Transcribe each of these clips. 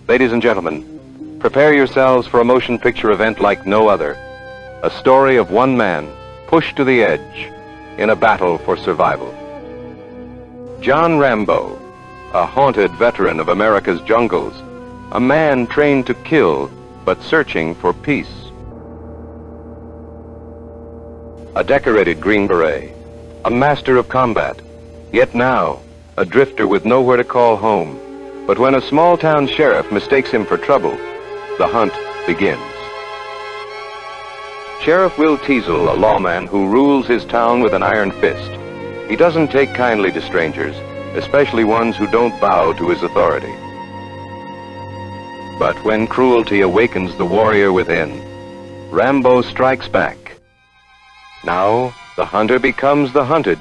Ladies and gentlemen, prepare yourselves for a motion picture event like no other. A story of one man pushed to the edge in a battle for survival. John Rambo, a haunted veteran of America's jungles, a man trained to kill but searching for peace. A decorated Green Beret, a master of combat, yet now a drifter with nowhere to call home. But when a small-town sheriff mistakes him for trouble, the hunt begins. Sheriff Will Teasel, a lawman who rules his town with an iron fist. He doesn't take kindly to strangers, especially ones who don't bow to his authority. But when cruelty awakens the warrior within, Rambo strikes back. Now, the hunter becomes the hunted.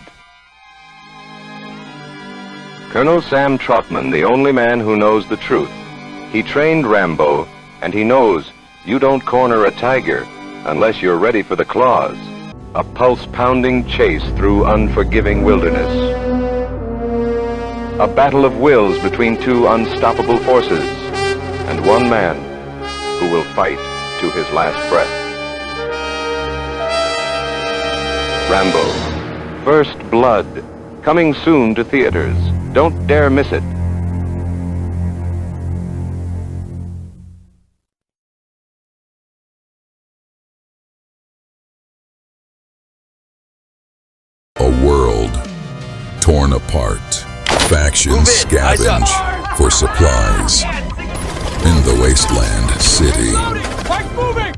Colonel Sam Trotman, the only man who knows the truth. He trained Rambo, and he knows you don't corner a tiger unless you're ready for the claws. A pulse-pounding chase through unforgiving wilderness. A battle of wills between two unstoppable forces, and one man who will fight to his last breath. Rambo, First Blood, coming soon to theaters. Don't dare miss it. A world torn apart. Factions scavenge for supplies. In the wasteland city,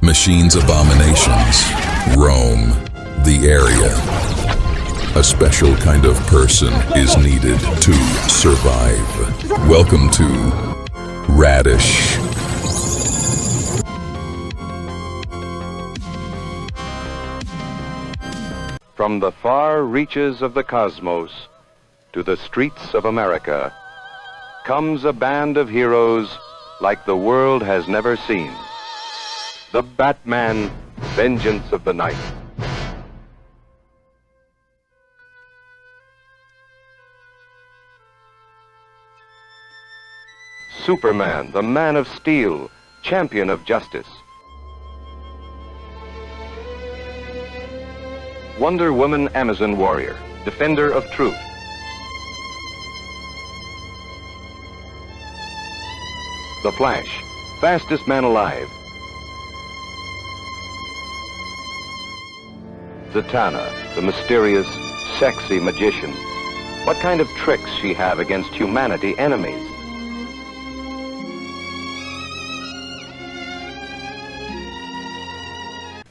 machines abominations roam the area. A special kind of person is needed to survive. Welcome to REDISH. From the far reaches of the cosmos to the streets of America comes a band of heroes like the world has never seen. The Batman, Vengeance of the Night. Superman, the Man of Steel, champion of justice. Wonder Woman, Amazon warrior, defender of truth. The Flash, fastest man alive. Zatanna, the mysterious, sexy magician. What kind of tricks she have against humanity enemies?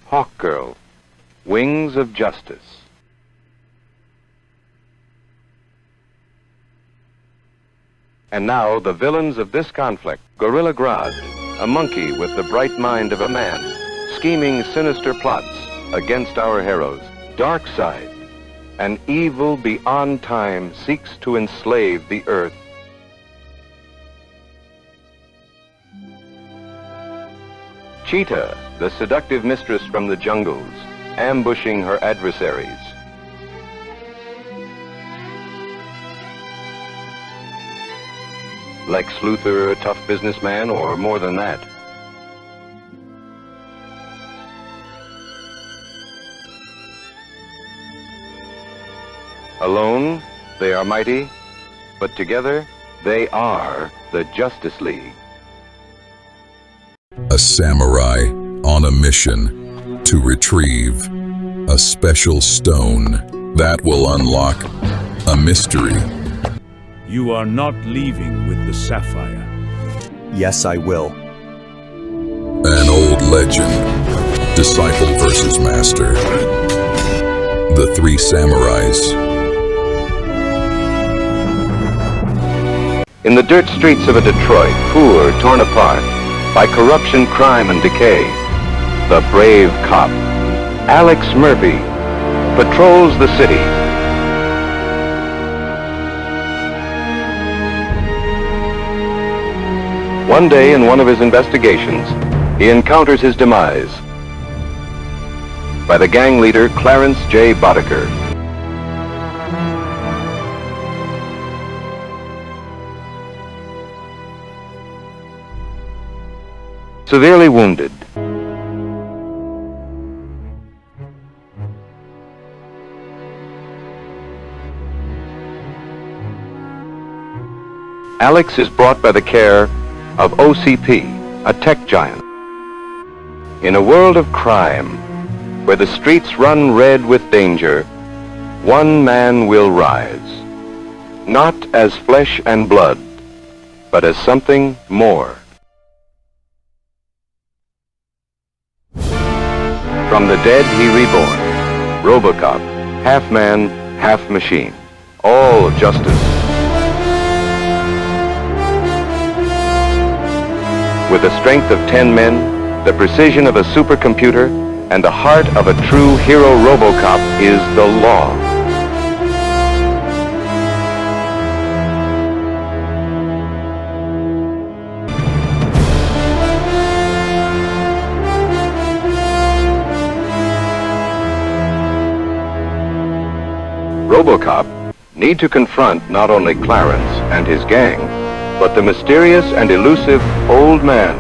Hawkgirl, Wings of Justice. And now, the villains of this conflict. Gorilla Grodd, a monkey with the bright mind of a man, scheming sinister plots against our heroes. Darkseid, an evil beyond time, seeks to enslave the earth. Cheetah, the seductive mistress from the jungles, ambushing her adversaries. Lex Luthor, a tough businessman, or more than that. Alone, they are mighty, but together, they are the Justice League. A samurai on a mission to retrieve a special stone that will unlock a mystery. You are not leaving with the sapphire. Yes, I will. An old legend. Disciple versus master. The Three Samurais. In the dirt streets of a Detroit, poor, torn apart by corruption, crime, and decay, the brave cop, Alex Murphy, patrols the city. One day, in one of his investigations, he encounters his demise by the gang leader Clarence J. Boddicker. severely wounded. Alex is brought by the care of OCP, a tech giant. In a world of crime, where the streets run red with danger, one man will rise, not as flesh and blood, but as something more. From the dead he reborn, RoboCop, half man, half machine, all justice. With the strength of 10 men, the precision of a supercomputer, and the heart of a true hero, RoboCop is the law. RoboCop need to confront not only Clarence and his gang, but the mysterious and elusive Old Man.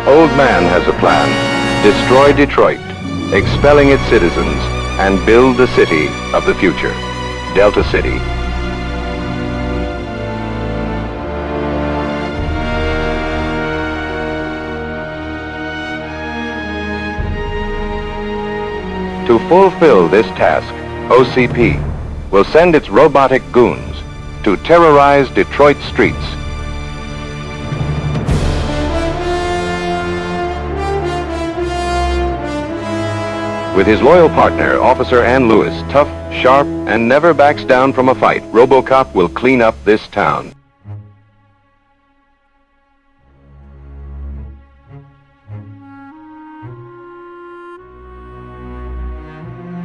Old Man has a plan: destroy Detroit, expelling its citizens, and build the city of the future, Delta City. To fulfill this task, OCP will send its robotic goons to terrorize Detroit streets. With his loyal partner, Officer Ann Lewis, tough, sharp, and never backs down from a fight, RoboCop will clean up this town.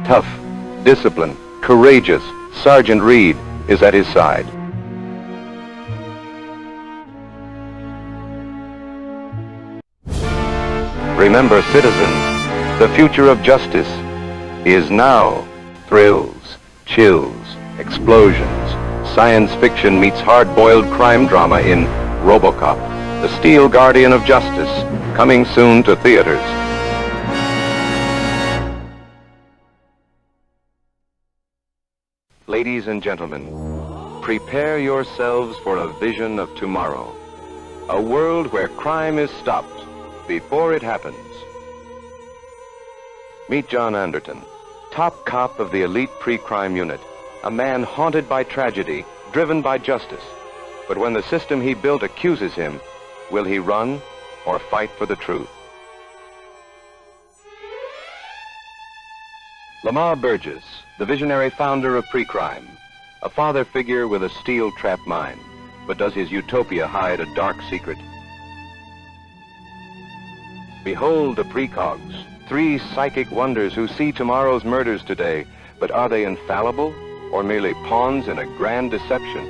Tough, disciplined, courageous, Sergeant Reed is at his side. Remember, citizens, the future of justice is now. Thrills, chills, explosions, science fiction meets hard-boiled crime drama in RoboCop, the Steel Guardian of Justice, coming soon to theaters. Ladies and gentlemen, prepare yourselves for a vision of tomorrow. A world where crime is stopped before it happens. Meet John Anderton, top cop of the elite pre-crime unit, a man haunted by tragedy, driven by justice. But when the system he built accuses him, will he run or fight for the truth? Lamar Burgess, the visionary founder of pre-crime, a father figure with a steel-trap mind. But does his utopia hide a dark secret? Behold the precogs, 3 psychic wonders who see tomorrow's murders today. But are they infallible or merely pawns in a grand deception?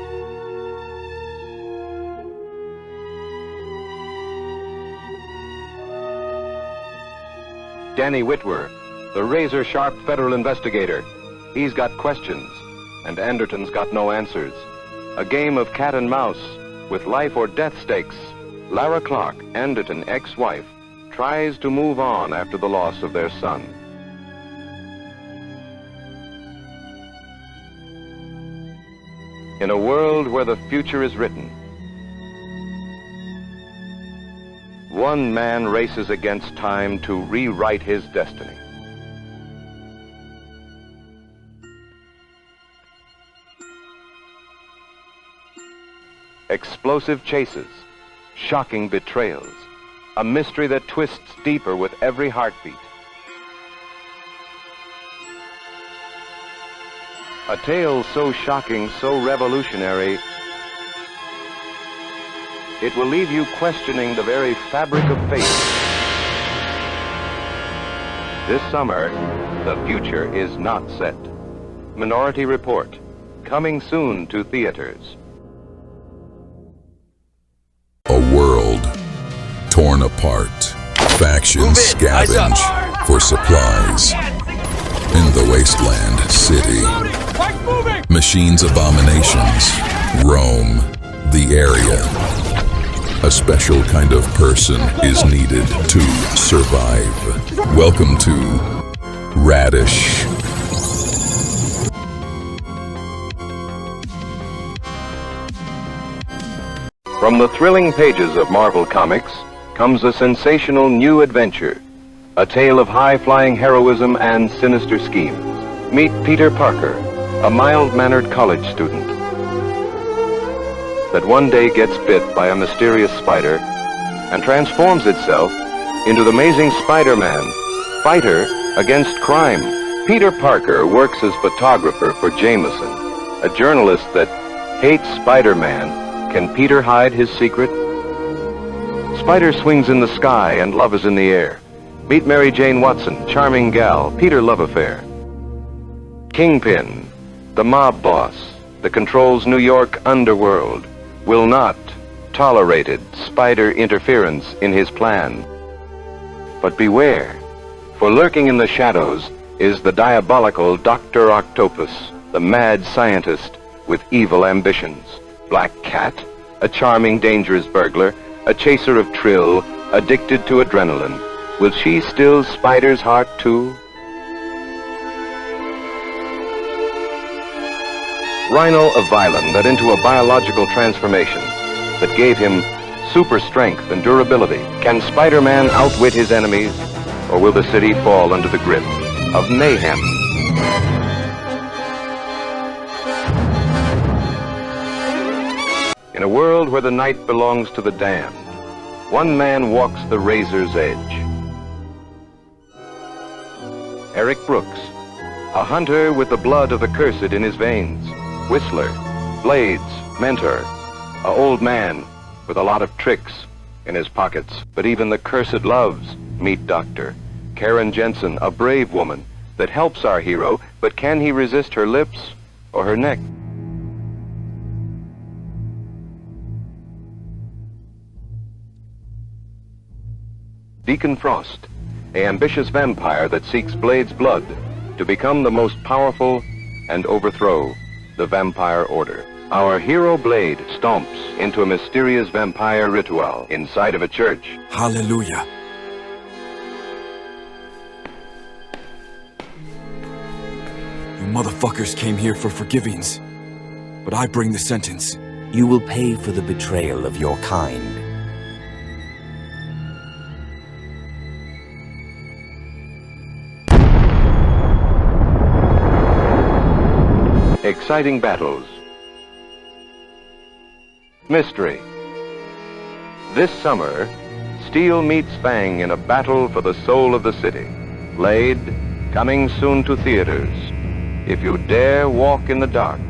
Danny Whitwer, the razor-sharp federal investigator. He's got questions, and Anderton's got no answers. A game of cat and mouse with life or death stakes. Lara Clark, Anderton's ex-wife, tries to move on after the loss of their son. In a world where the future is written, one man races against time to rewrite his destiny. Explosive chases, shocking betrayals, a mystery that twists deeper with every heartbeat. A tale so shocking, so revolutionary, it will leave you questioning the very fabric of fate. This summer, the future is not set. Minority Report, coming soon to theaters. A world torn apart. Factions scavenge for supplies. In the wasteland city, machines abominations roam the area. A special kind of person is needed to survive. Welcome to REDISH. From the thrilling pages of Marvel Comics comes a sensational new adventure, a tale of high-flying heroism and sinister schemes. Meet Peter Parker, a mild-mannered college student that one day gets bit by a mysterious spider and transforms itself into the amazing Spider-Man, fighter against crime. Peter Parker works as photographer for Jameson, a journalist that hates Spider-Man. Can Peter hide his secret? Spider swings in the sky and love is in the air. Meet Mary Jane Watson, charming gal, Peter love affair. Kingpin, the mob boss that controls New York underworld, will not tolerate Spider interference in his plan. But beware, for lurking in the shadows is the diabolical Dr. Octopus, the mad scientist with evil ambitions. Black Cat, a charming, dangerous burglar, a chaser of thrill, addicted to adrenaline. Will she still Spider's heart too? Rhino of Violin led into a biological transformation that gave him super strength and durability. Can Spider-Man outwit his enemies, or will the city fall under the grip of mayhem? In a world where the night belongs to the damned, one man walks the razor's edge. Eric Brooks, a hunter with the blood of the cursed in his veins. Whistler, Blades, mentor, a old man with a lot of tricks in his pockets. But even the cursed loves. Meet Dr. Karen Jensen, a brave woman that helps our hero, but can he resist her lips or her neck? Deacon Frost, an ambitious vampire that seeks Blade's blood to become the most powerful and overthrow the vampire order. Our hero Blade stomps into a mysterious vampire ritual inside of a church. Hallelujah. You motherfuckers came here for forgivings, but I bring the sentence. You will pay for the betrayal of your kind. Exciting battles. Mystery. This summer, Steel meets Fang in a battle for the soul of the city. Blade, coming soon to theaters. If you dare walk in the dark.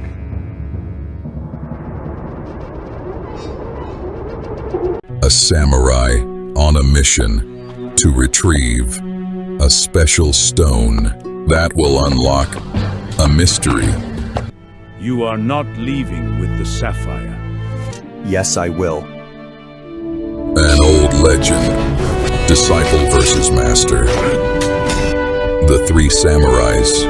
A samurai on a mission to retrieve a special stone that will unlock a mystery. You are not leaving with the sapphire. Yes, I will. An old legend. Disciple versus master. The three samurais.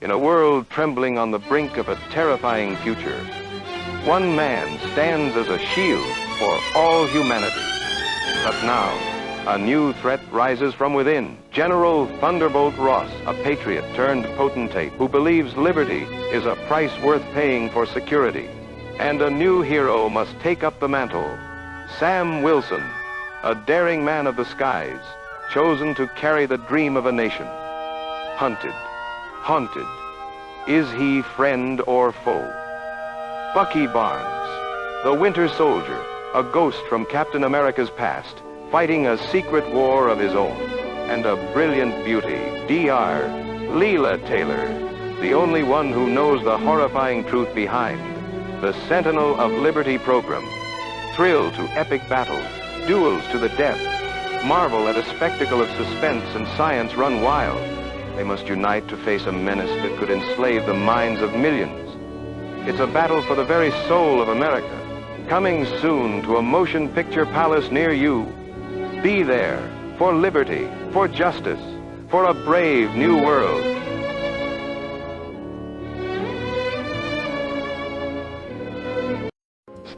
In a world trembling on the brink of a terrifying future, one man stands as a shield for all humanity. But now, a new threat rises from within. General Thunderbolt Ross, a patriot turned potentate who believes liberty is a price worth paying for security. And a new hero must take up the mantle. Sam Wilson, a daring man of the skies, chosen to carry the dream of a nation. Hunted, haunted, is he friend or foe? Bucky Barnes, the Winter Soldier, a ghost from Captain America's past, fighting a secret war of his own. And a brilliant beauty, Dr. Leela Taylor, the only one who knows the horrifying truth behind the Sentinel of Liberty program. Thrill to epic battles, duels to the death, marvel at a spectacle of suspense and science run wild. They must unite to face a menace that could enslave the minds of millions. It's a battle for the very soul of America. Coming soon to a motion picture palace near you. Be there for liberty, for justice, for a brave new world.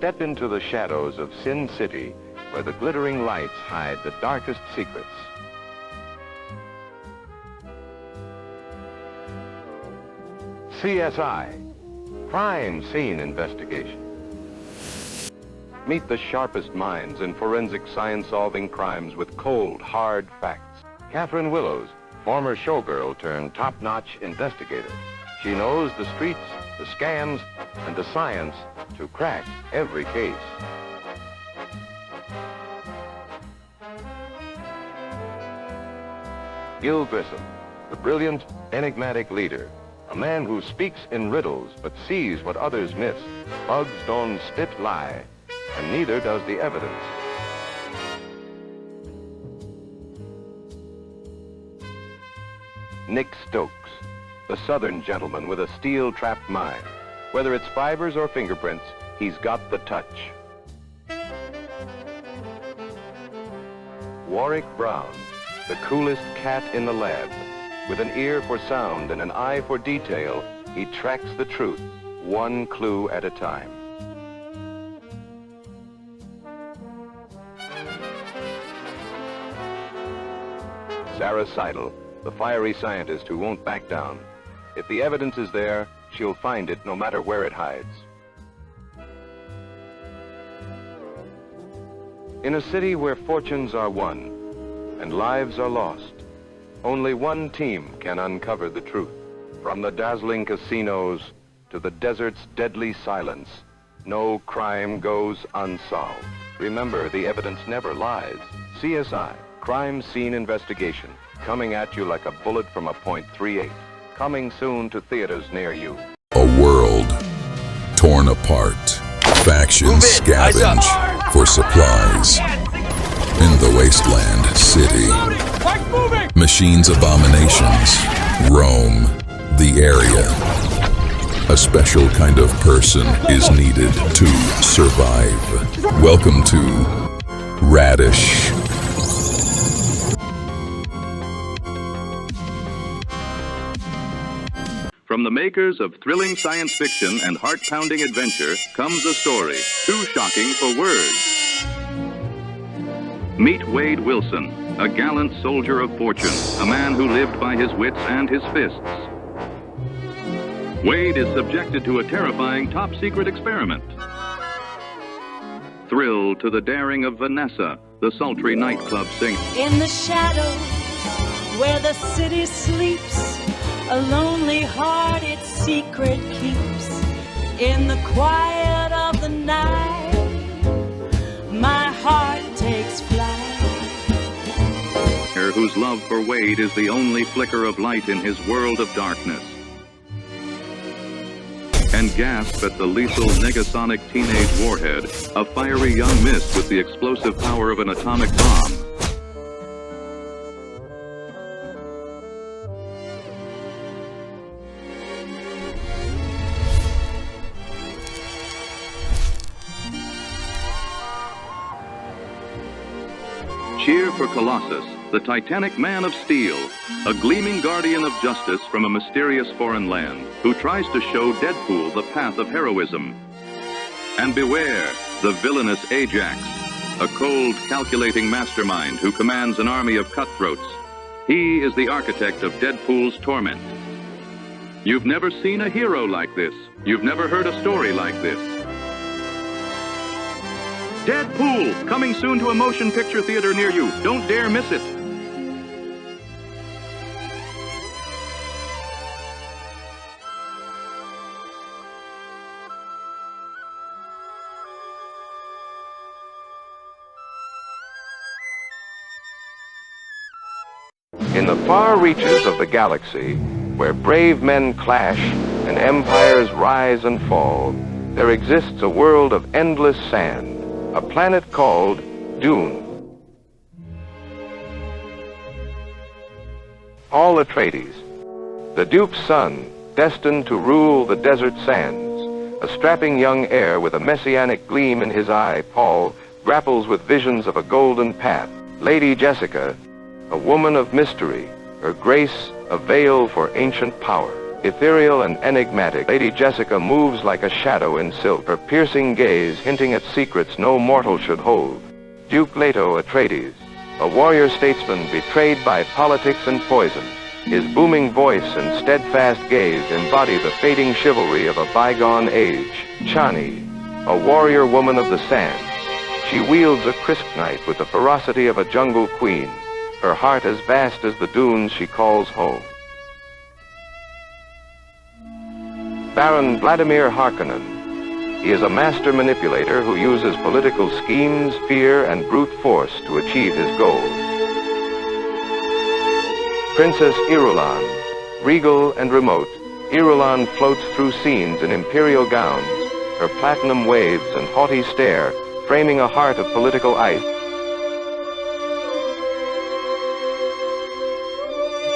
Step into the shadows of Sin City, where the glittering lights hide the darkest secrets. CSI, Crime Scene Investigation. Meet the sharpest minds in forensic science-solving crimes with cold, hard facts. Catherine Willows, former showgirl turned top-notch investigator. She knows the streets, the scams, and the science to crack every case. Gil Grissom, the brilliant, enigmatic leader. A man who speaks in riddles but sees what others miss. Bugs don't spit lie, and neither does the evidence. Nick Stokes, the southern gentleman with a steel-trapped mind. Whether it's fibers or fingerprints, he's got the touch. Warwick Brown, the coolest cat in the lab. With an ear for sound and an eye for detail, he tracks the truth, one clue at a time. Sarah Seidel, the fiery scientist who won't back down. If the evidence is there, she'll find it no matter where it hides. In a city where fortunes are won and lives are lost, only one team can uncover the truth. From the dazzling casinos to the desert's deadly silence, no crime goes unsolved. Remember, the evidence never lies. CSI, Crime Scene Investigation, coming at you like a bullet from a .38. Coming soon to theaters near you. A world torn apart. Factions scavenge for supplies. In the wasteland city, machines abominations roam the area. A special kind of person is needed to survive. Welcome to REDISH. From the makers of thrilling science fiction and heart-pounding adventure comes a story too shocking for words. Meet Wade Wilson, a gallant soldier of fortune, a man who lived by his wits and his fists. Wade is subjected to a terrifying top-secret experiment. Thrill to the daring of Vanessa, the sultry nightclub singer. In the shadow where the city sleeps, a lonely heart its secret keeps. In the quiet of the night, my heart takes flight. Whose love for Wade is the only flicker of light in his world of darkness. And gasp at the lethal negasonic teenage warhead, a fiery young mist with the explosive power of an atomic bomb. Cheer for Colossus, the titanic man of steel, a gleaming guardian of justice from a mysterious foreign land, who tries to show Deadpool the path of heroism. And beware, the villainous Ajax, a cold, calculating mastermind who commands an army of cutthroats. He is the architect of Deadpool's torment. You've never seen a hero like this. You've never heard a story like this. Deadpool, coming soon to a motion picture theater near you. Don't dare miss it. In the far reaches of the galaxy, where brave men clash and empires rise and fall, there exists a world of endless sand, a planet called Dune. Paul Atreides, the Duke's son, destined to rule the desert sands, a strapping young heir with a messianic gleam in his eye, Paul grapples with visions of a golden path. Lady Jessica, a woman of mystery, her grace a veil for ancient power. Ethereal and enigmatic, Lady Jessica moves like a shadow in silk, her piercing gaze hinting at secrets no mortal should hold. Duke Leto Atreides, a warrior statesman betrayed by politics and poison. His booming voice and steadfast gaze embody the fading chivalry of a bygone age. Chani, a warrior woman of the sands. She wields a crisp knife with the ferocity of a jungle queen, her heart as vast as the dunes she calls home. Baron Vladimir Harkonnen. He is a master manipulator who uses political schemes, fear, and brute force to achieve his goals. Princess Irulan. Regal and remote, Irulan floats through scenes in imperial gowns, her platinum waves and haughty stare framing a heart of political ice.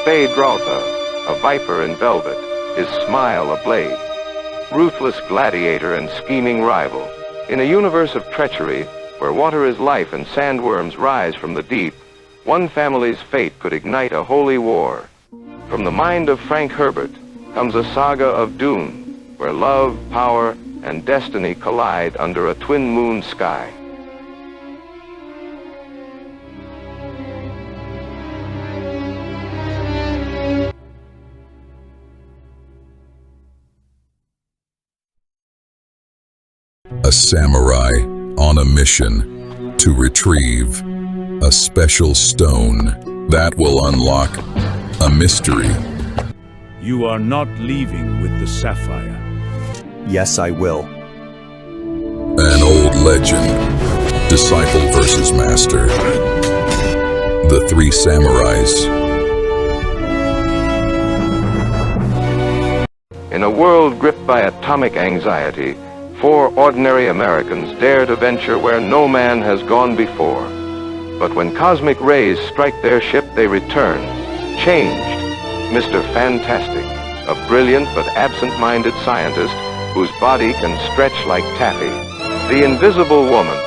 Phaedralta, a viper in velvet, his smile a blade. Ruthless gladiator and scheming rival. In a universe of treachery, where water is life and sandworms rise from the deep, one family's fate could ignite a holy war. From the mind of Frank Herbert comes a saga of Dune, where love, power, and destiny collide under a twin-moon sky. A samurai on a mission to retrieve a special stone that will unlock a mystery. You are not leaving with the sapphire. Yes, I will. An old legend. Disciple versus master. The Three Samurais. In a world gripped by atomic anxiety, 4 ordinary Americans dare to venture where no man has gone before. But when cosmic rays strike their ship, they return, changed. Mr. Fantastic, a brilliant but absent-minded scientist whose body can stretch like taffy. The Invisible Woman,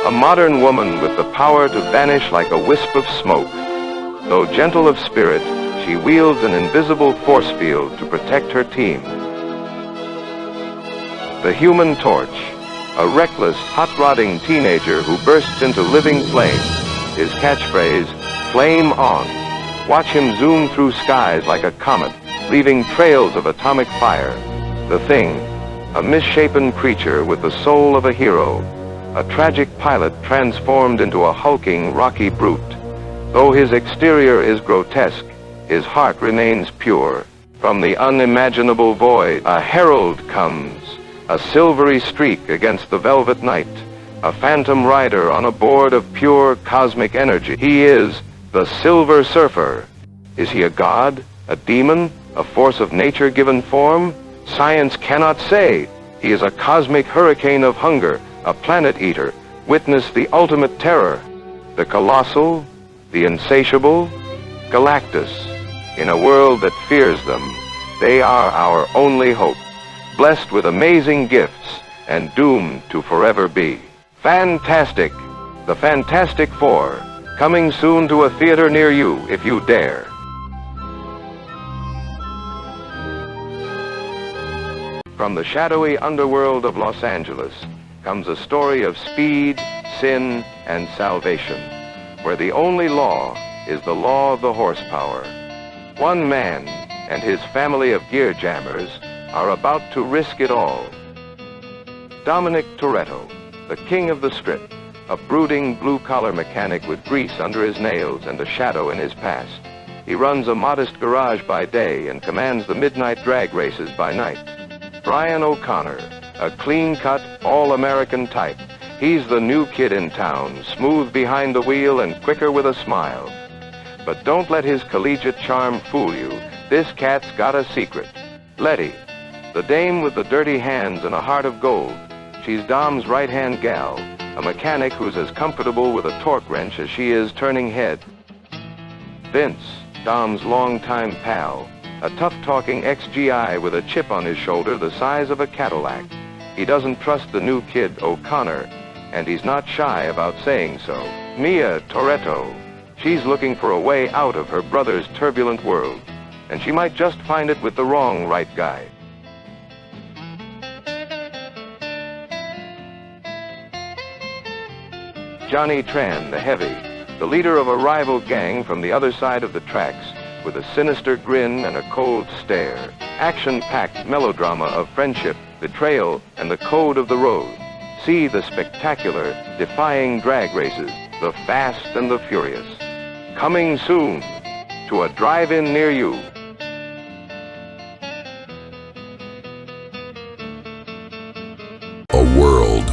a modern woman with the power to vanish like a wisp of smoke. Though gentle of spirit, she wields an invisible force field to protect her team. The Human Torch, a reckless, hot-rodding teenager who bursts into living flame. His catchphrase, flame on. Watch him zoom through skies like a comet, leaving trails of atomic fire. The Thing, a misshapen creature with the soul of a hero, a tragic pilot transformed into a hulking, rocky brute. Though his exterior is grotesque, his heart remains pure. From the unimaginable void, a herald comes. A silvery streak against the velvet night, a phantom rider on a board of pure cosmic energy. He is the Silver Surfer. Is he a god, a demon, a force of nature given form? Science cannot say. He is a cosmic hurricane of hunger, a planet eater. Witness the ultimate terror. The colossal, the insatiable, Galactus. In a world that fears them, they are our only hope. Blessed with amazing gifts and doomed to forever be. Fantastic, the Fantastic Four, coming soon to a theater near you if you dare. From the shadowy underworld of Los Angeles comes a story of speed, sin, and salvation, where the only law is the law of the horsepower. One man and his family of gear jammers are about to risk it all. Dominic Toretto, the king of the strip, a brooding blue-collar mechanic with grease under his nails and a shadow in his past. He runs a modest garage by day and commands the midnight drag races by night. Brian O'Connor, a clean-cut, all-American type. He's the new kid in town, smooth behind the wheel and quicker with a smile. But don't let his collegiate charm fool you. This cat's got a secret. Letty, the dame with the dirty hands and a heart of gold. She's Dom's right-hand gal, a mechanic who's as comfortable with a torque wrench as she is turning head. Vince, Dom's longtime pal, a tough-talking ex-GI with a chip on his shoulder the size of a Cadillac. He doesn't trust the new kid, O'Connor, and he's not shy about saying so. Mia Toretto, she's looking for a way out of her brother's turbulent world. and she might just find it with the wrong right guy. Johnny Tran, the heavy, the leader of a rival gang from the other side of the tracks, with a sinister grin and a cold stare. Action-packed melodrama of friendship, betrayal, and the code of the road. See the spectacular, defying drag races, the Fast and the Furious. Coming soon to a drive-in near you. A world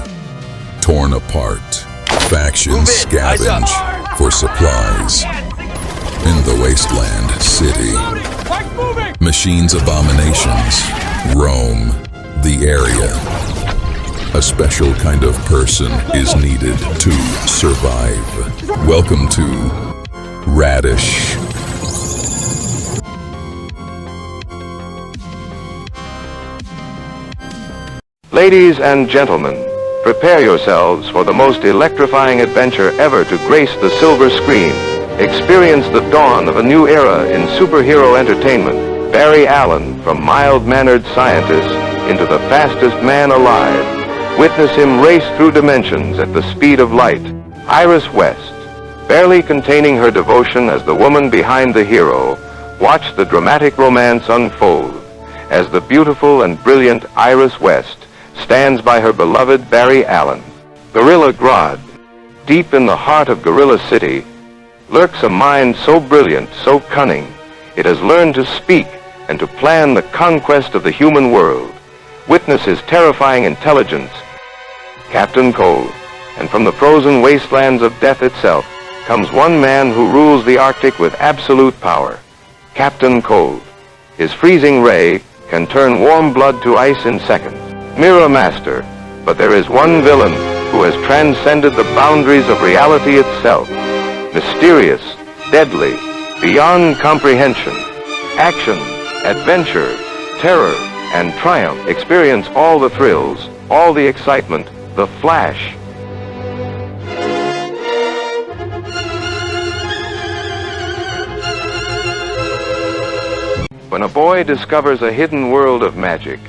torn apart. Factions scavenge for supplies. In the wasteland city, machines abominations roam the area. A special kind of person is needed to survive. Welcome to REDISH. Ladies and gentlemen, prepare yourselves for the most electrifying adventure ever to grace the silver screen. Experience the dawn of a new era in superhero entertainment. Barry Allen, from mild-mannered scientist into the fastest man alive. Witness him race through dimensions at the speed of light. Iris West, barely containing her devotion as the woman behind the hero, watch the dramatic romance unfold as the beautiful and brilliant Iris West stands by her beloved Barry Allen. Gorilla Grodd, deep in the heart of Gorilla City, lurks a mind so brilliant, so cunning, it has learned to speak and to plan the conquest of the human world. Witness his terrifying intelligence, Captain Cold. And from the frozen wastelands of death itself comes one man who rules the Arctic with absolute power, Captain Cold. His freezing ray can turn warm blood to ice in seconds. Mirror Master, but there is one villain who has transcended the boundaries of reality itself. Mysterious, deadly, beyond comprehension. Action, adventure, terror, and triumph. Experience all the thrills, all the excitement, the Flash. When a boy discovers a hidden world of magic,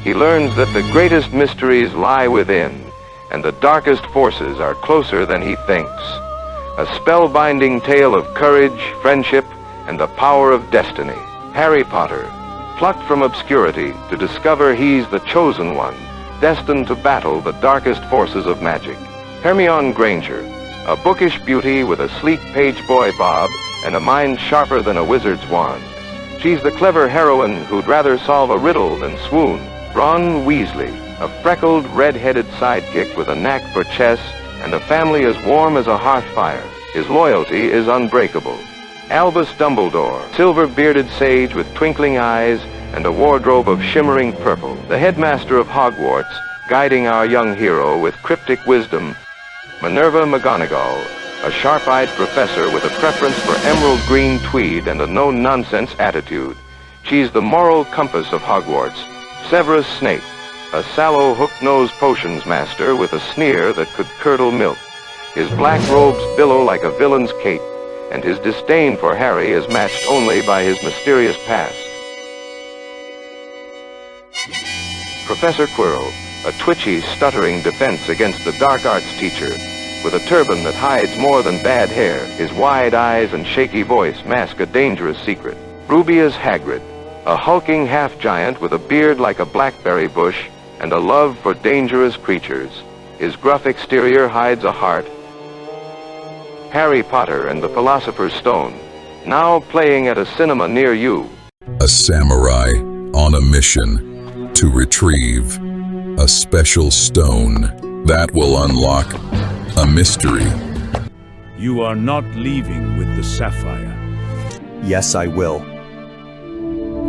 he learns that the greatest mysteries lie within, and the darkest forces are closer than he thinks. A spellbinding tale of courage, friendship, and the power of destiny. Harry Potter, plucked from obscurity to discover he's the chosen one, destined to battle the darkest forces of magic. Hermione Granger, a bookish beauty with a sleek page boy bob and a mind sharper than a wizard's wand. She's the clever heroine who'd rather solve a riddle than swoon. Ron Weasley, a freckled, red-headed sidekick with a knack for chess and a family as warm as a hearth fire. His loyalty is unbreakable. Albus Dumbledore, silver-bearded sage with twinkling eyes and a wardrobe of shimmering purple. The headmaster of Hogwarts, guiding our young hero with cryptic wisdom. Minerva McGonagall, a sharp-eyed professor with a preference for emerald green tweed and a no-nonsense attitude. She's the moral compass of Hogwarts. Severus Snape, a sallow hook-nosed potions master with a sneer that could curdle milk. His black robes billow like a villain's cape, and his disdain for Harry is matched only by his mysterious past. Professor Quirrell, a twitchy, stuttering defense against the dark arts teacher, with a turban that hides more than bad hair. His wide eyes and shaky voice mask a dangerous secret. Rubius Hagrid, a hulking half-giant with a beard like a blackberry bush and a love for dangerous creatures. His gruff exterior hides a heart. Harry Potter and the Philosopher's Stone, now playing at a cinema near you. A samurai on a mission to retrieve a special stone that will unlock a mystery. You are not leaving with the sapphire. Yes, I will.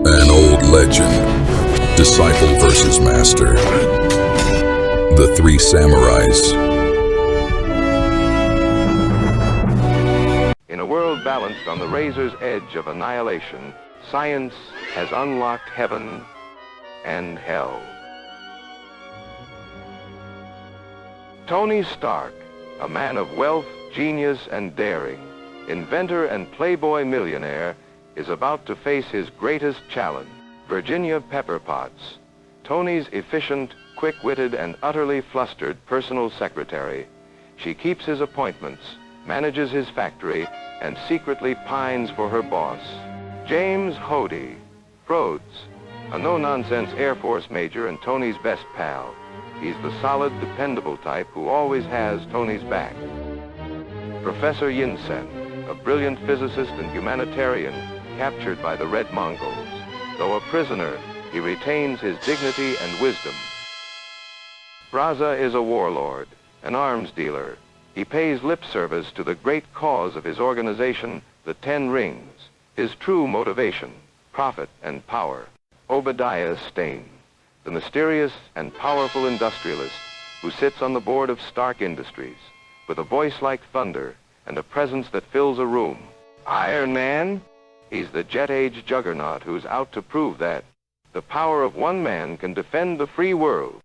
An old legend. Disciple versus master. The Three Samurais. In a world balanced on the razor's edge of annihilation, science has unlocked heaven and hell. Tony Stark, a man of wealth, genius, and daring, inventor and playboy millionaire, is about to face his greatest challenge. Virginia Pepper Potts, Tony's efficient, quick-witted, and utterly flustered personal secretary. She keeps his appointments, manages his factory, and secretly pines for her boss. James Hody, Rhodes, a no-nonsense Air Force major and Tony's best pal. He's the solid, dependable type who always has Tony's back. Professor Yinsen, a brilliant physicist and humanitarian captured by the Red Mongols. Though a prisoner, he retains his dignity and wisdom. Braza is a warlord, an arms dealer. He pays lip service to the great cause of his organization, the 10 Rings. His true motivation, profit and power. Obadiah Stane, the mysterious and powerful industrialist who sits on the board of Stark Industries, with a voice like thunder and a presence that fills a room. Iron Man? He's the jet-age juggernaut who's out to prove that the power of one man can defend the free world.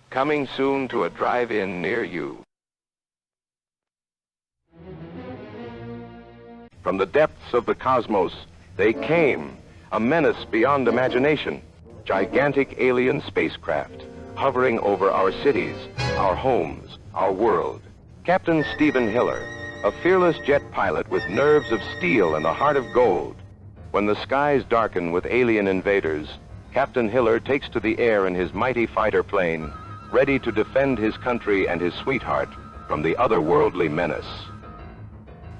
Coming soon to a drive-in near you. From the depths of the cosmos, they came, a menace beyond imagination. Gigantic alien spacecraft, hovering over our cities, our homes, our world. Captain Stephen Hiller, a fearless jet pilot with nerves of steel and a heart of gold. When the skies darken with alien invaders, Captain Hiller takes to the air in his mighty fighter plane, ready to defend his country and his sweetheart from the otherworldly menace.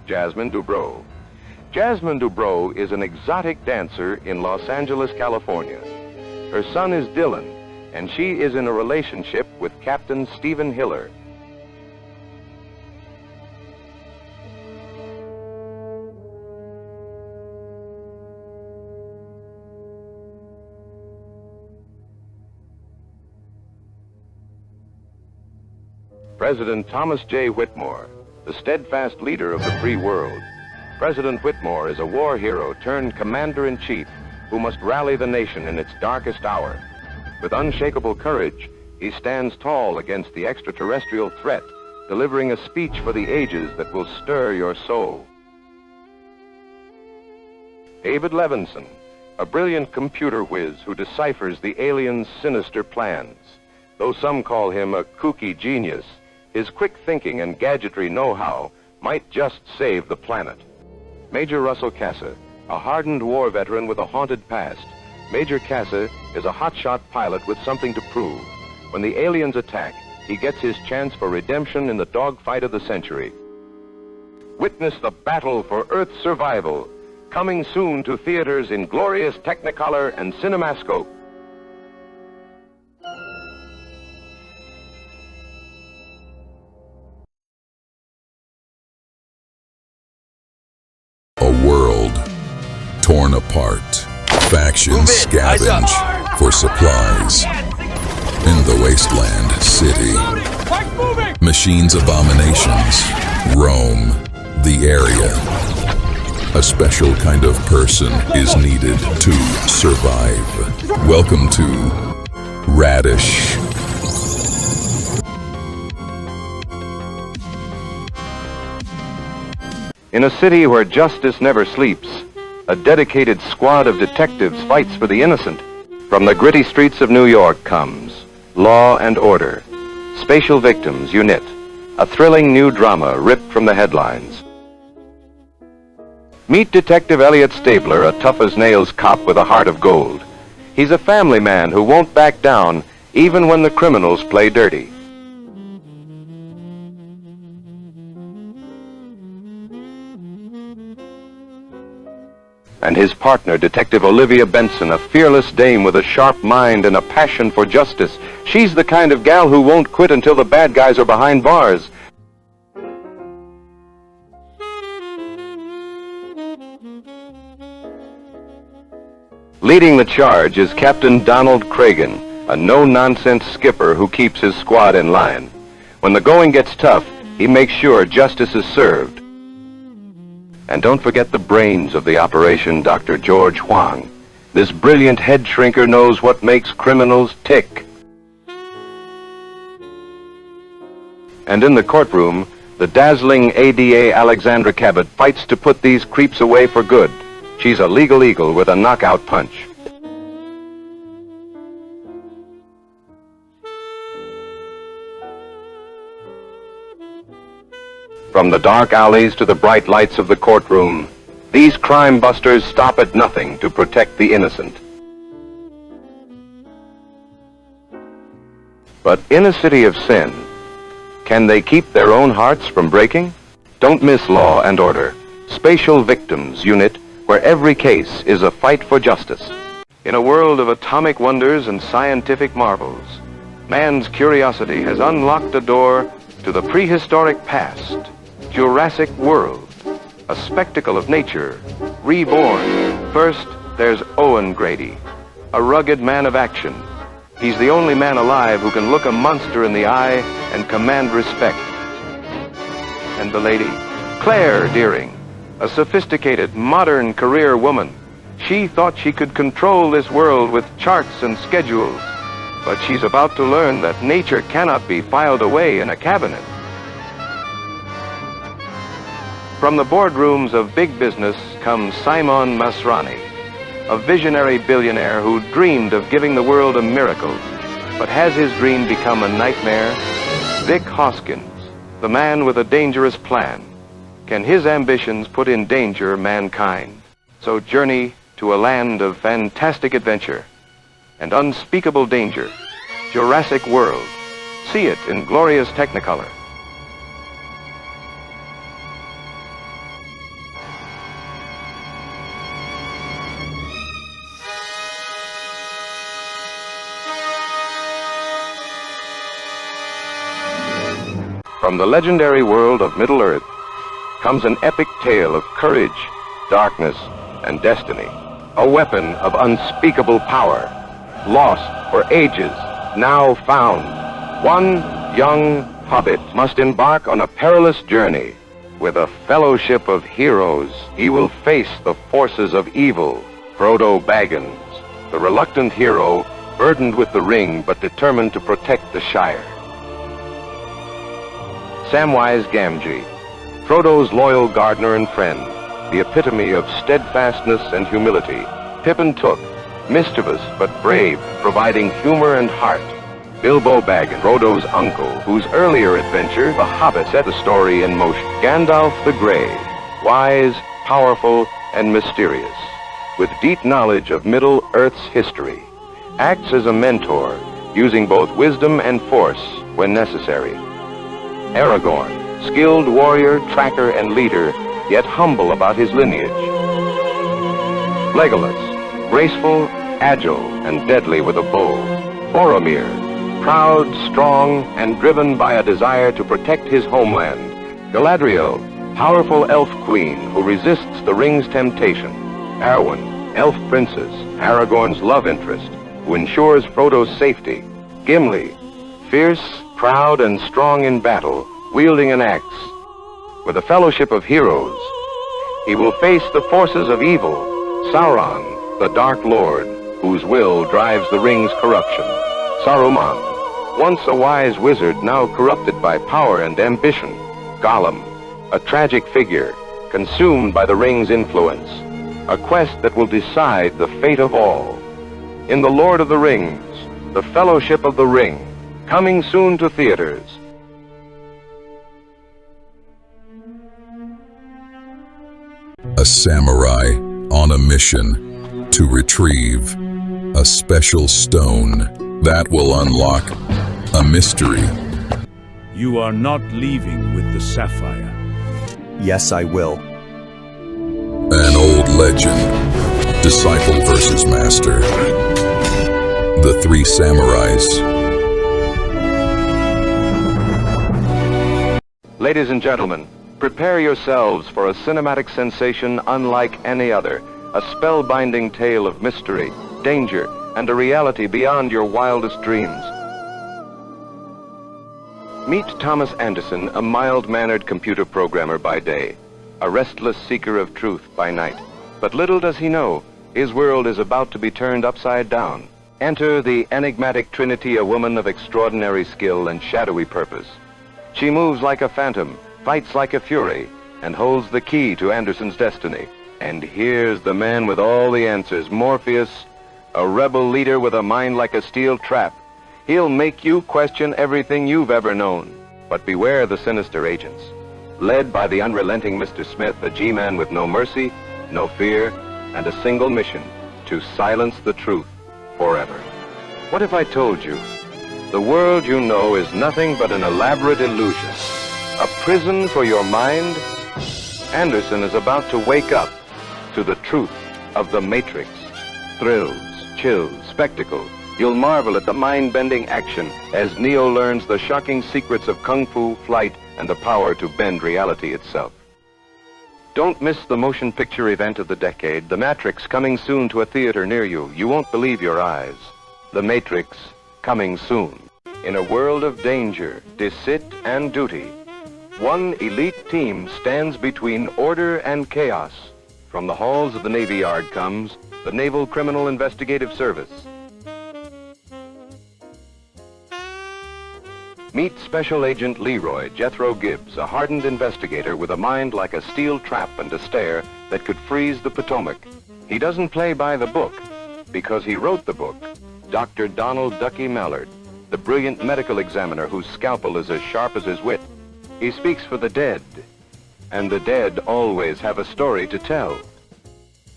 Jasmine Dubrow. Jasmine Dubrow is an exotic dancer in Los Angeles, California. Her son is Dylan, and she is in a relationship with Captain Stephen Hiller. President Thomas J. Whitmore, the steadfast leader of the free world. President Whitmore is a war hero turned commander-in-chief who must rally the nation in its darkest hour. With unshakable courage, he stands tall against the extraterrestrial threat, delivering a speech for the ages that will stir your soul. David Levinson, a brilliant computer whiz who deciphers the aliens' sinister plans. Though some call him a kooky genius, his quick thinking and gadgetry know-how might just save the planet. Major Russell Casa, a hardened war veteran with a haunted past. Major Casa is a hotshot pilot with something to prove. When the aliens attack, he gets his chance for redemption in the dogfight of the century. Witness the battle for Earth's survival, coming soon to theaters in glorious Technicolor and Cinemascope. A world torn apart. Factions scavenge for supplies. In the wasteland city, machines abominations roam the area. A special kind of person is needed to survive. Welcome to REDISH. In a city where justice never sleeps, a dedicated squad of detectives fights for the innocent. From the gritty streets of New York comes Law and Order, Spatial Victims Unit, a thrilling new drama ripped from the headlines. Meet Detective Elliot Stabler, a tough-as-nails cop with a heart of gold. He's a family man who won't back down even when the criminals play dirty. And his partner, Detective Olivia Benson, a fearless dame with a sharp mind and a passion for justice. She's the kind of gal who won't quit until the bad guys are behind bars. Leading the charge is Captain Donald Cragen, a no-nonsense skipper who keeps his squad in line. When the going gets tough, he makes sure justice is served. And don't forget the brains of the operation, Dr. George Huang. This brilliant head shrinker knows what makes criminals tick. And in the courtroom, the dazzling ADA Alexandra Cabot fights to put these creeps away for good. She's a legal eagle with a knockout punch. From the dark alleys to the bright lights of the courtroom, these crime busters stop at nothing to protect the innocent. But in a city of sin, can they keep their own hearts from breaking? Don't miss Law and Order, Spatial Victims Unit, where every case is a fight for justice. In a world of atomic wonders and scientific marvels, man's curiosity has unlocked a door to the prehistoric past, Jurassic World, a spectacle of nature, reborn. First, there's Owen Grady, a rugged man of action. He's the only man alive who can look a monster in the eye and command respect. And the lady, Claire Deering, a sophisticated, modern career woman. She thought she could control this world with charts and schedules, but she's about to learn that nature cannot be filed away in a cabinet. From the boardrooms of big business comes Simon Masrani, a visionary billionaire who dreamed of giving the world a miracle, but has his dream become a nightmare? Vic Hoskins, the man with a dangerous plan. Can his ambitions put in danger mankind? So journey to a land of fantastic adventure and unspeakable danger, Jurassic World. See it in glorious Technicolor. From the legendary world of Middle-earth comes an epic tale of courage, darkness, and destiny. A weapon of unspeakable power, lost for ages, now found. One young hobbit must embark on a perilous journey. With a fellowship of heroes, he will face the forces of evil. Frodo Baggins, the reluctant hero, burdened with the ring but determined to protect the Shire. Samwise Gamgee, Frodo's loyal gardener and friend, the epitome of steadfastness and humility. Pippin Took, mischievous but brave, providing humor and heart. Bilbo Baggins, Frodo's uncle, whose earlier adventure, The Hobbit, set the story in motion. Gandalf the Grey, wise, powerful, and mysterious, with deep knowledge of Middle-earth's history, acts as a mentor, using both wisdom and force when necessary. Aragorn, skilled warrior, tracker, and leader, yet humble about his lineage. Legolas, graceful, agile, and deadly with a bow. Boromir, proud, strong, and driven by a desire to protect his homeland. Galadriel, powerful elf queen who resists the ring's temptation. Arwen, elf princess, Aragorn's love interest, who ensures Frodo's safety. Gimli, fierce, proud, and strong in battle, wielding an axe. With a fellowship of heroes, he will face the forces of evil. Sauron, the Dark Lord, whose will drives the ring's corruption. Saruman, once a wise wizard, now corrupted by power and ambition. Gollum, a tragic figure, consumed by the ring's influence. A quest that will decide the fate of all. In The Lord of the Rings, The Fellowship of the Ring, coming soon to theaters. A samurai on a mission to retrieve a special stone that will unlock a mystery. You are not leaving with the sapphire. Yes, I will. An old legend. Disciple versus master. The Three Samurais. Ladies and gentlemen, prepare yourselves for a cinematic sensation unlike any other, a spellbinding tale of mystery, danger, and a reality beyond your wildest dreams. Meet Thomas Anderson, a mild-mannered computer programmer by day, a restless seeker of truth by night. But little does he know, his world is about to be turned upside down. Enter the enigmatic Trinity, a woman of extraordinary skill and shadowy purpose. She moves like a phantom, fights like a fury, and holds the key to Anderson's destiny. And here's the man with all the answers, Morpheus, a rebel leader with a mind like a steel trap. He'll make you question everything you've ever known. But beware the sinister agents. Led by the unrelenting Mr. Smith, a G-man with no mercy, no fear, and a single mission, to silence the truth forever. What if I told you the world you know is nothing but an elaborate illusion, a prison for your mind? Anderson is about to wake up to the truth of the Matrix. Thrills, chills, spectacle. You'll marvel at the mind-bending action as Neo learns the shocking secrets of kung fu, flight, and the power to bend reality itself. Don't miss the motion picture event of the decade, The Matrix, coming soon to a theater near you. You won't believe your eyes. The Matrix, coming soon. In a world of danger, deceit, and duty, one elite team stands between order and chaos. From the halls of the Navy Yard comes the Naval Criminal Investigative Service. Meet Special Agent Leroy Jethro Gibbs, a hardened investigator with a mind like a steel trap and a stare that could freeze the Potomac. He doesn't play by the book because he wrote the book. Dr. Donald Ducky Mallard, the brilliant medical examiner whose scalpel is as sharp as his wit. He speaks for the dead, and the dead always have a story to tell.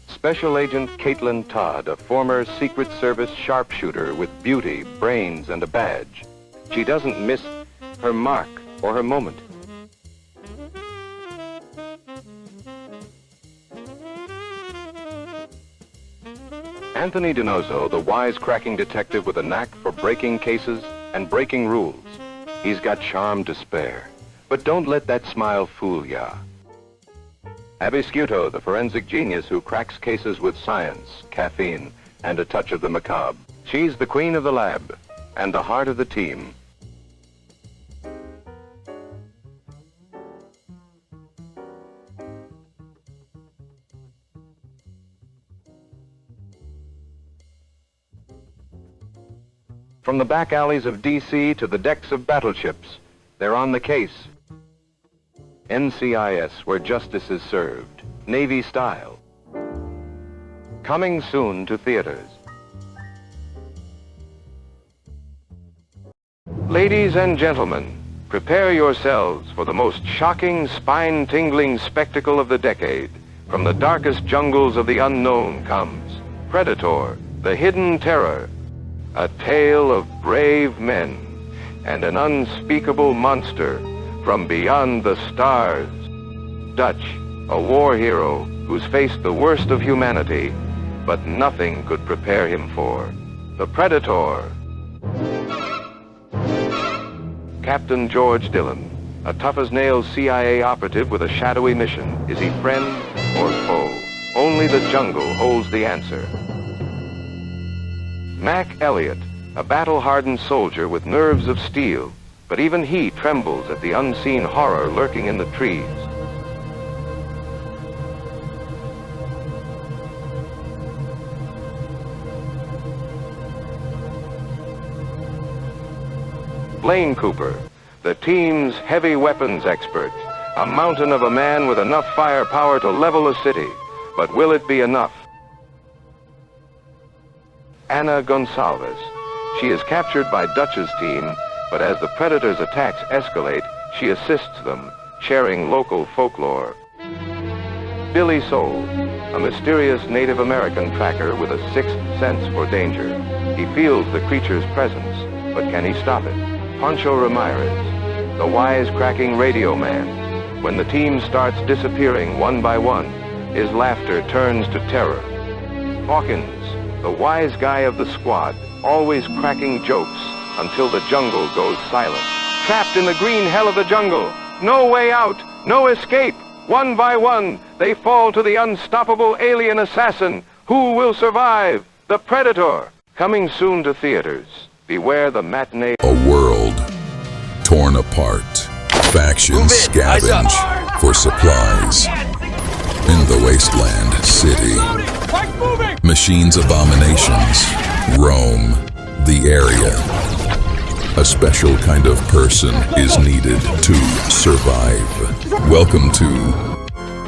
Special Agent Caitlin Todd, a former Secret Service sharpshooter with beauty, brains, and a badge. She doesn't miss her mark or her moment. Anthony Donoso, the wisecracking detective with a knack for breaking cases and breaking rules. He's got charm to spare, but don't let that smile fool ya. Abby Scuto, the forensic genius who cracks cases with science, caffeine, and a touch of the macabre. She's the queen of the lab and the heart of the team. From the back alleys of D.C. to the decks of battleships, they're on the case. NCIS, where justice is served, Navy style. Coming soon to theaters. Ladies and gentlemen, prepare yourselves for the most shocking, spine-tingling spectacle of the decade. From the darkest jungles of the unknown comes Predator, the hidden terror. A tale of brave men and an unspeakable monster from beyond the stars. Dutch, a war hero who's faced the worst of humanity, but nothing could prepare him for. The Predator. Captain George Dillon, a tough-as-nails CIA operative with a shadowy mission. Is he friend or foe? Only the jungle holds the answer. Mac Elliott, a battle-hardened soldier with nerves of steel, but even he trembles at the unseen horror lurking in the trees. Blaine Cooper, the team's heavy weapons expert, a mountain of a man with enough firepower to level a city, but will it be enough? Anna Gonsalves. She is captured by Dutch's team, but as the Predator's attacks escalate, she assists them, sharing local folklore. Billy Soul, a mysterious Native American tracker with a sixth sense for danger. He feels the creature's presence, but can he stop it? Pancho Ramirez, the wisecracking radio man. When the team starts disappearing one by one, his laughter turns to terror. Hawkins, the wise guy of the squad, always cracking jokes until the jungle goes silent. Trapped in the green hell of the jungle, no way out, no escape. One by one, they fall to the unstoppable alien assassin. Who will survive? The Predator. Coming soon to theaters. Beware the matinee. A world torn apart. Factions scavenge for supplies. In the wasteland city, machines abominations roam the area. A special kind of person is needed to survive. Welcome to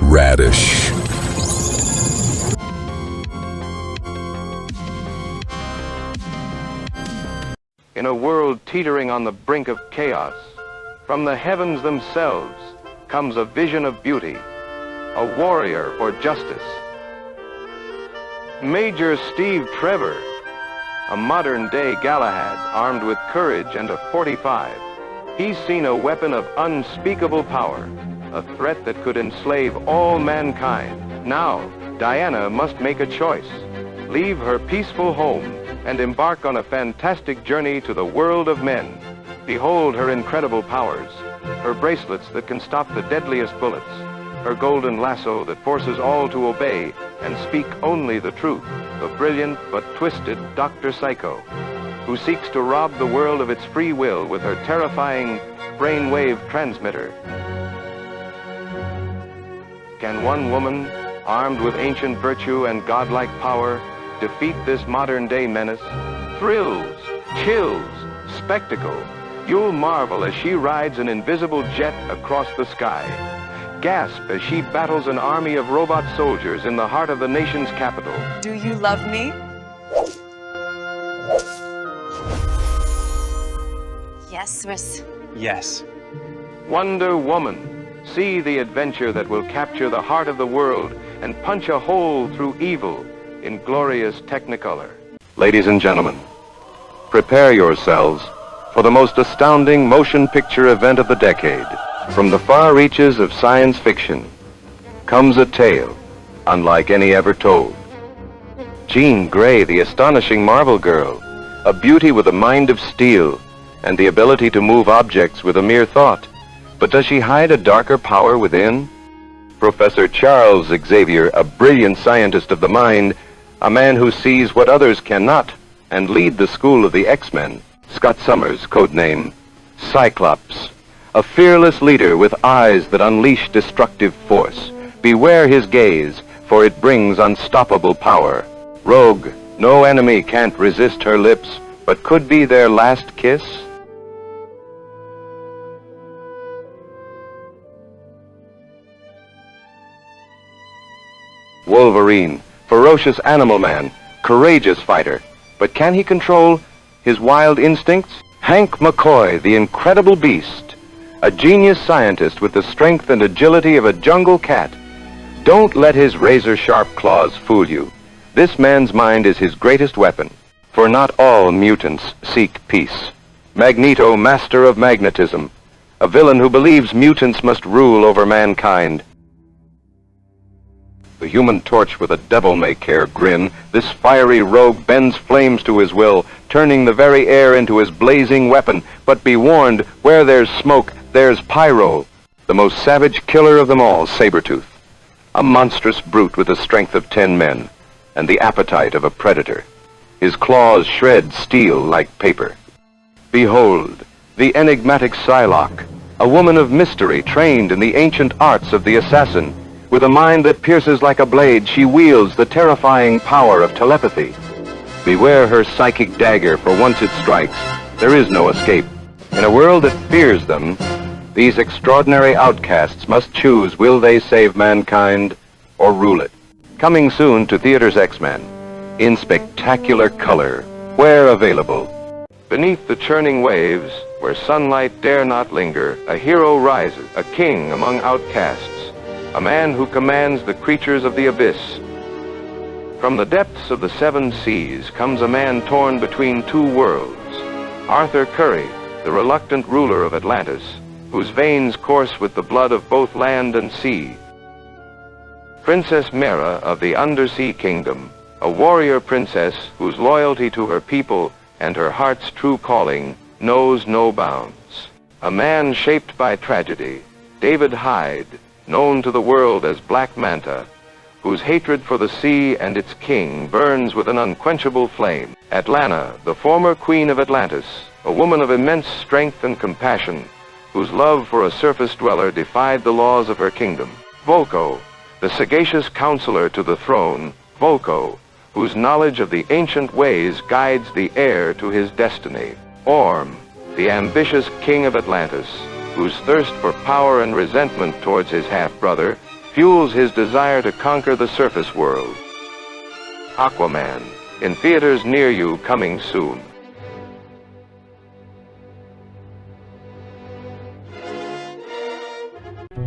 REDISH. in a world teetering on the brink of chaos, from the heavens themselves comes a vision of beauty, a warrior for justice. Major Steve Trevor, a modern-day Galahad armed with courage and a .45. He's seen a weapon of unspeakable power, a threat that could enslave all mankind. Now, Diana must make a choice. Leave her peaceful home and embark on a fantastic journey to the world of men. Behold her incredible powers, her bracelets that can stop the deadliest bullets, her golden lasso that forces all to obey and speak only the truth, the brilliant but twisted Dr. Psycho, who seeks to rob the world of its free will with her terrifying brainwave transmitter. Can one woman, armed with ancient virtue and godlike power, defeat this modern-day menace? Thrills, chills, spectacle. You'll marvel as she rides an invisible jet across the sky. Gasp as she battles an army of robot soldiers in the heart of the nation's capital. Do you love me? Yes, miss. Yes. Wonder Woman. See the adventure that will capture the heart of the world and punch a hole through evil in glorious Technicolor. Ladies and gentlemen, prepare yourselves for the most astounding motion picture event of the decade. From the far reaches of science fiction comes a tale unlike any ever told. Jean Grey, the astonishing Marvel girl, a beauty with a mind of steel and the ability to move objects with a mere thought. But does she hide a darker power within? Professor Charles Xavier, a brilliant scientist of the mind, a man who sees what others cannot, and lead the school of the X-Men. Scott Summers, codename Cyclops, a fearless leader with eyes that unleash destructive force. Beware his gaze, for it brings unstoppable power. Rogue, no enemy can't resist her lips, but could be their last kiss. Wolverine, ferocious animal man, courageous fighter, but can he control his wild instincts? Hank McCoy, the incredible beast, a genius scientist with the strength and agility of a jungle cat. Don't let his razor-sharp claws fool you. This man's mind is his greatest weapon, for not all mutants seek peace. Magneto, master of magnetism, a villain who believes mutants must rule over mankind. The Human Torch with a devil-may-care grin, this fiery rogue bends flames to his will, turning the very air into his blazing weapon. But be warned, where there's smoke, there's pyro. The most savage killer of them all, Sabretooth, a monstrous brute with the strength of 10 men and the appetite of a predator. His claws shred steel like paper. Behold, the enigmatic Psylocke, a woman of mystery trained in the ancient arts of the assassin. With a mind that pierces like a blade, she wields the terrifying power of telepathy. Beware her psychic dagger, for once it strikes, there is no escape. In a world that fears them, these extraordinary outcasts must choose, will they save mankind or rule it? Coming soon to theaters. X-Men, in spectacular color, where available. Beneath the churning waves, where sunlight dare not linger, a hero rises, a king among outcasts. A man who commands the creatures of the abyss. From the depths of the 7 seas comes a man torn between 2 worlds. Arthur Curry, the reluctant ruler of Atlantis, whose veins course with the blood of both land and sea. Princess Mera of the Undersea Kingdom, a warrior princess whose loyalty to her people and her heart's true calling knows no bounds. A man shaped by tragedy, David Hyde, known to the world as Black Manta, whose hatred for the sea and its king burns with an unquenchable flame. Atlanta, the former queen of Atlantis, a woman of immense strength and compassion, whose love for a surface dweller defied the laws of her kingdom. Volko, the sagacious counselor to the throne, Volko, whose knowledge of the ancient ways guides the heir to his destiny. Orm, the ambitious king of Atlantis, whose thirst for power and resentment towards his half-brother fuels his desire to conquer the surface world. Aquaman, in theaters near you, coming soon.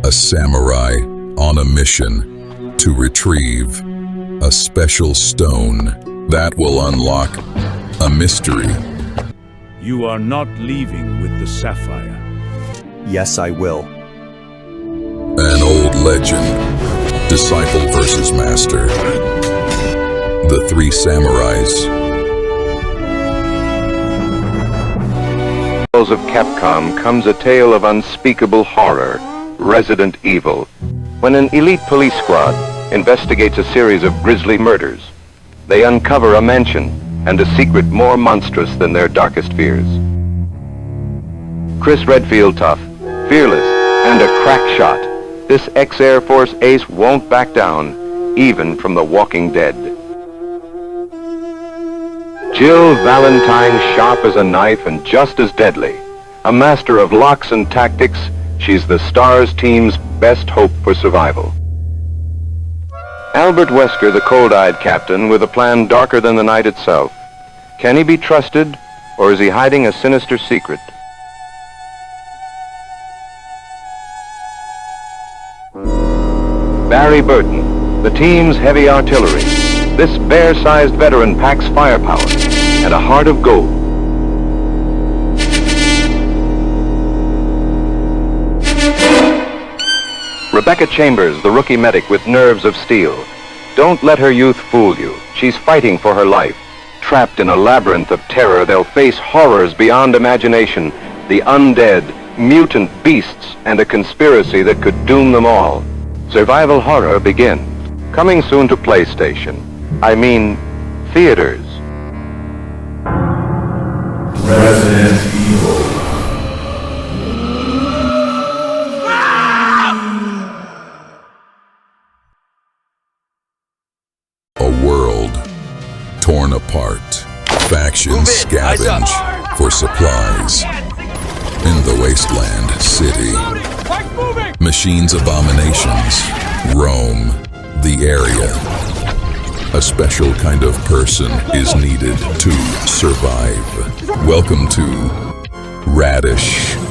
A samurai on a mission to retrieve a special stone that will unlock a mystery. You are not leaving with the sapphire. Yes, I will. An old legend, disciple versus master. The Three Samurais. Of Capcom comes a tale of unspeakable horror, Resident Evil, when an elite police squad investigates a series of grisly murders. They uncover a mansion and a secret more monstrous than their darkest fears. Chris Redfield tough, fearless, and a crack shot, this ex-Air Force ace won't back down, even from the Walking Dead. Jill Valentine, sharp as a knife and just as deadly. A master of locks and tactics, she's the STARS team's best hope for survival. Albert Wesker, the cold-eyed captain, with a plan darker than the night itself. Can he be trusted, or is he hiding a sinister secret? Barry Burton, the team's heavy artillery. This bear-sized veteran packs firepower and a heart of gold. Rebecca Chambers, the rookie medic with nerves of steel. Don't let her youth fool you. She's fighting for her life. Trapped in a labyrinth of terror, they'll face horrors beyond imagination, the undead, mutant beasts, and a conspiracy that could doom them all. Survival horror begins. Coming soon to PlayStation. I mean, theaters. Resident Evil. A world torn apart. Factions scavenge for supplies. In the wasteland city, machines abominations roam the area. A special kind of person is needed to survive. Welcome to REDISH.